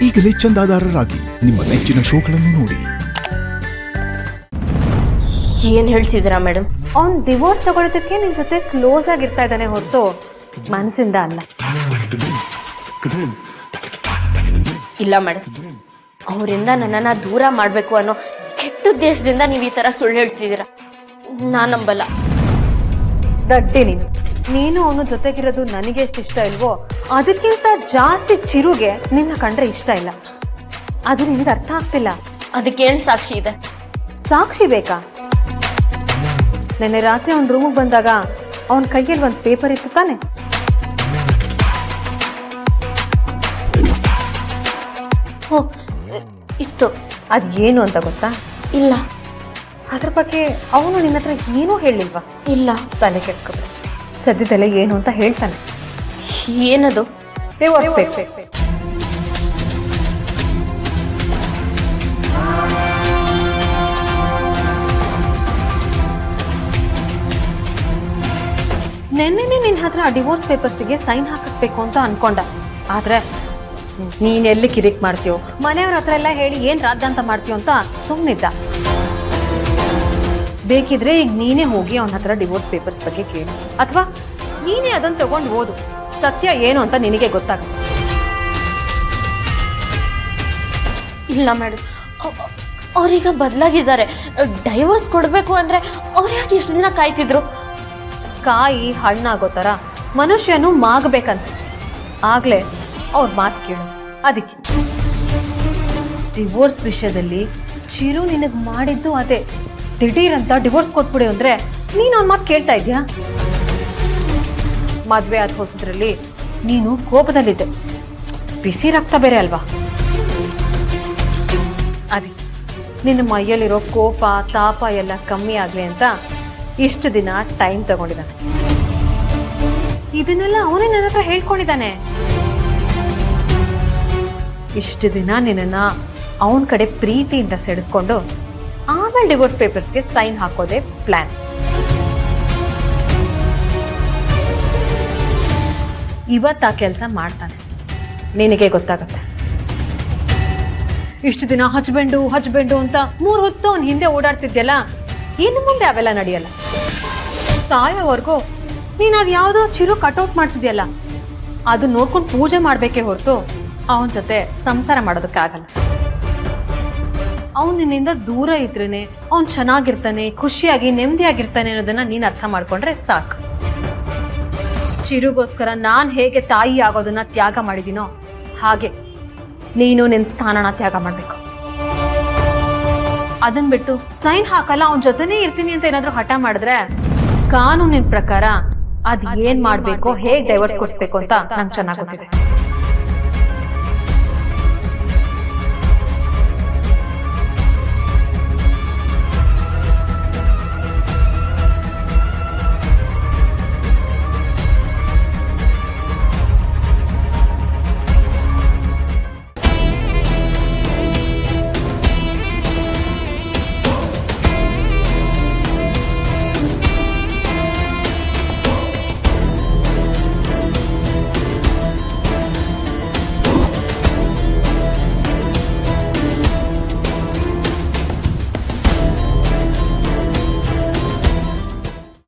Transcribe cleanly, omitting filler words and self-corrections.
ಈಗಲೇ ಚಂದಾದಾರರಾಗಿ ನಿಮ್ಮ ನೆಚ್ಚಿನ ಶೋಗಳನ್ನು ನೋಡಿ. ಏನ್ ಹೇಳ್ತಿದ್ದೀರಾ ಮೇಡಮ್? ಅವ್ನ್ ಡಿವೋರ್ಸ್ ತಗೊಳ್ಳೋದಕ್ಕೆ ನಿನ್ ಜೊತೆ ಕ್ಲೋಸ್ ಆಗಿರ್ತಾ ಇದ್ದಾನೆ ಹೊರತು ಮನಸ್ಸಿಂದ ಅಲ್ಲ. ಇಲ್ಲ ಮೇಡಮ್, ಅವರಿಂದ ನನ್ನನ್ನ ದೂರ ಮಾಡ್ಬೇಕು ಅನ್ನೋ ಕೆಟ್ಟ ಉದ್ದೇಶದಿಂದ ನೀವು ಈ ತರ ಸುಳ್ಳು ಹೇಳ್ತಿದ್ದೀರಾ. ನಾನ್ ನಂಬಲ್ಲ. ದಡ್ಡಿ ನೀನು ಅವನ ಜೊತೆಗಿರೋದು ನನಗೆ ಎಷ್ಟು ಇಷ್ಟ ಇಲ್ವೋ ಅದಕ್ಕಿಂತ ಜಾಸ್ತಿ ಚಿರುಗೆ ನಿನ್ನ ಕಂಡ್ರೆ ಇಷ್ಟ ಇಲ್ಲ. ಅದು ನಿನ್ಗೆ ಅರ್ಥ ಆಗ್ತಿಲ್ಲ. ಅದಕ್ಕೇನ್ ಸಾಕ್ಷಿ ಇದೆ? ಸಾಕ್ಷಿ ಬೇಕಾ? ನೆನ್ನೆ ರಾತ್ರಿ ಅವ್ನ ರೂಮಿಗೆ ಬಂದಾಗ ಅವನ ಕೈಯಲ್ಲಿ ಒಂದು ಪೇಪರ್ ಇತ್ತು ತಾನೆ? ಇತ್ತು. ಅದ್ ಏನು ಅಂತ ಗೊತ್ತಾ? ಇಲ್ಲ. ಅದ್ರ ಬಗ್ಗೆ ಅವನು ನಿನ್ನ ಹತ್ರ ಏನೂ ಹೇಳಿಲ್ವಾ? ಇಲ್ಲ. ತಲೆ ಕೆಡ್ಸ್ಕೊಬೇಡ, ಸದ್ಯದಲ್ಲೇ ಏನು ಅಂತ ಹೇಳ್ತಾನೆ. ಏನದು? ನೆನ್ನೆನೆ ನಿನ್ನ ಹತ್ರ ಡಿವೋರ್ಸ್ ಪೇಪರ್ಸ್ಗೆ ಸೈನ್ ಹಾಕಿಸ್ಬೇಕು ಅಂತ ಅನ್ಕೊಂಡ. ಆದ್ರೆ ನೀನ್ ಎಲ್ಲಿ ಕಿರಿಕ್ ಮಾಡ್ತೀಯೋ, ಮನೆಯವ್ರ ಹತ್ರ ಎಲ್ಲ ಹೇಳಿ ಏನ್ ರಾದ್ದಾಂತ ಮಾಡ್ತೀಯೋ ಅಂತ ಸುಮ್ಮನಿದ್ದ. ಬೇಕಿದ್ರೆ ಈಗ ನೀನೇ ಹೋಗಿ ಅವನ ಹತ್ರ ಡಿವೋರ್ಸ್ ಪೇಪರ್ಸ್ ಬಗ್ಗೆ ಕೇಳು, ಅಥವಾ ನೀನೇ ಅದನ್ನ ತಗೊಂಡು ಓದು. ಸತ್ಯ ಏನು ಅಂತ ನಿನಗೆ ಗೊತ್ತಾಗುತ್ತೆ. ಇಲ್ಲ ಮೇಡಮ್, ಅವ್ರೀಗ ಬದಲಾಗಿದ್ದಾರೆ. ಡೈವೋರ್ಸ್ ಕೊಡ್ಬೇಕು ಅಂದ್ರೆ ಅವ್ರು ಯಾಕೆ ಇಷ್ಟು ದಿನ ಕಾಯ್ತಿದ್ರು? ಕಾಯಿ ಹಣ್ಣಾಗೋ ಥರ ಮನುಷ್ಯನು ಮಾಗಬೇಕಂತ, ಆಗ್ಲೇ ಅವ್ರ ಮಾತು ಕೇಳು. ಅದಕ್ಕೆ ಡಿವೋರ್ಸ್ ವಿಷಯದಲ್ಲಿ ಚಿರು ನಿನಗೆ ಮಾಡಿದ್ದು ಅದೇ. ದಿಢೀರಂತ ಡಿವೋರ್ಸ್ ಕೊಟ್ಬಿಡಿ ಅಂದ್ರೆ ನೀನು ಅವ್ನ ಮಾತು ಕೇಳ್ತಾ ಇದ್ಯಾ? ಮದ್ವೆ ಆದ ಹೊಸದ್ರಲ್ಲಿ ನೀನು ಕೋಪದಲ್ಲಿದ್ದೆ, ಬಿಸಿ ರಕ್ತ ಬೇರೆ ಅಲ್ವಾ? ಅದೇ ನಿನ್ನ ಮೈಯಲ್ಲಿರೋ ಕೋಪ ತಾಪ ಎಲ್ಲ ಕಮ್ಮಿ ಆಗ್ಲಿ ಅಂತ ಇಷ್ಟು ದಿನ ಟೈಮ್ ತಗೊಂಡಿದ್ದಾನೆ. ಇದನ್ನೆಲ್ಲ ಅವನೇ ನನ್ನ ಹತ್ರ ಹೇಳ್ಕೊಂಡಿದ್ದಾನೆ. ಇಷ್ಟು ದಿನ ನಿನ್ನ ಅವನ ಕಡೆ ಪ್ರೀತಿಯಿಂದ ಸೆಳೆದುಕೊಂಡು ಆಮೇಲೆ ಡಿವೋರ್ಸ್ ಪೇಪರ್ಸ್ಗೆ ಸೈನ್ ಹಾಕೋದೇ ಪ್ಲಾನ್. ಇವತ್ತು ಆ ಕೆಲಸ ಮಾಡ್ತಾನೆ, ನಿನಗೆ ಗೊತ್ತಾಗತ್ತೆ. ಇಷ್ಟು ದಿನ ಹಚ್ಬೆಂಡು ಅಂತ 3 ಹೊತ್ತು ಅವನ ಹಿಂದೆ ಓಡಾಡ್ತಿದ್ಯಲ್ಲ, ಇನ್ನು ಮುಂದೆ ಅವೆಲ್ಲ ನಡೆಯಲ್ಲ. ಸಾಯೋವರೆಗೂ ನೀನು ಅದು ಯಾವುದೋ ಚಿರು ಕಟ್ಔಟ್ ಮಾಡಿಸಿದ್ಯಲ್ಲ, ಅದು ನೋಡ್ಕೊಂಡು ಪೂಜೆ ಮಾಡಬೇಕೇ ಹೊರತು ಅವನ ಜೊತೆ ಸಂಸಾರ ಮಾಡೋದಕ್ಕಾಗಲ್ಲ. ಅವನು ನಿನ್ನಿಂದ ದೂರ ಇದ್ರೇನೆ ಅವ್ನು ಚೆನ್ನಾಗಿರ್ತಾನೆ, ಖುಷಿಯಾಗಿ ನೆಮ್ಮದಿಯಾಗಿರ್ತಾನೆ ಅನ್ನೋದನ್ನ ನೀನು ಅರ್ಥ ಮಾಡ್ಕೊಂಡ್ರೆ ಸಾಕು. ಚಿರುಗೋಸ್ಕರ ನಾನು ಹೇಗೆ ತಾಯಿ ಆಗೋದನ್ನ ತ್ಯಾಗ ಮಾಡಿದ್ದೀನೋ ಹಾಗೆ ನೀನು ನಿನ್ನ ಸ್ಥಾನನ ತ್ಯಾಗ ಮಾಡಬೇಕು. ಅದನ್ನ ಬಿಟ್ಟು ಸೈನ್ ಹಾಕಲ್ಲ ಅವನ ಜೊತೆನೇ ಇರ್ತೀನಿ ಅಂತ ಏನಾದ್ರೂ ಹಠ ಮಾಡಿದ್ರೆ ಕಾನೂನಿನ ಪ್ರಕಾರ ಅದ್ ಏನ್ ಮಾಡ್ಬೇಕು, ಹೇಗ್ ಡೈವರ್ಸ್ ಕೊಡಿಸ್ಬೇಕು ಅಂತ ನಂಗೆ ಚೆನ್ನಾಗಿ ಗೊತ್ತಿದೆ.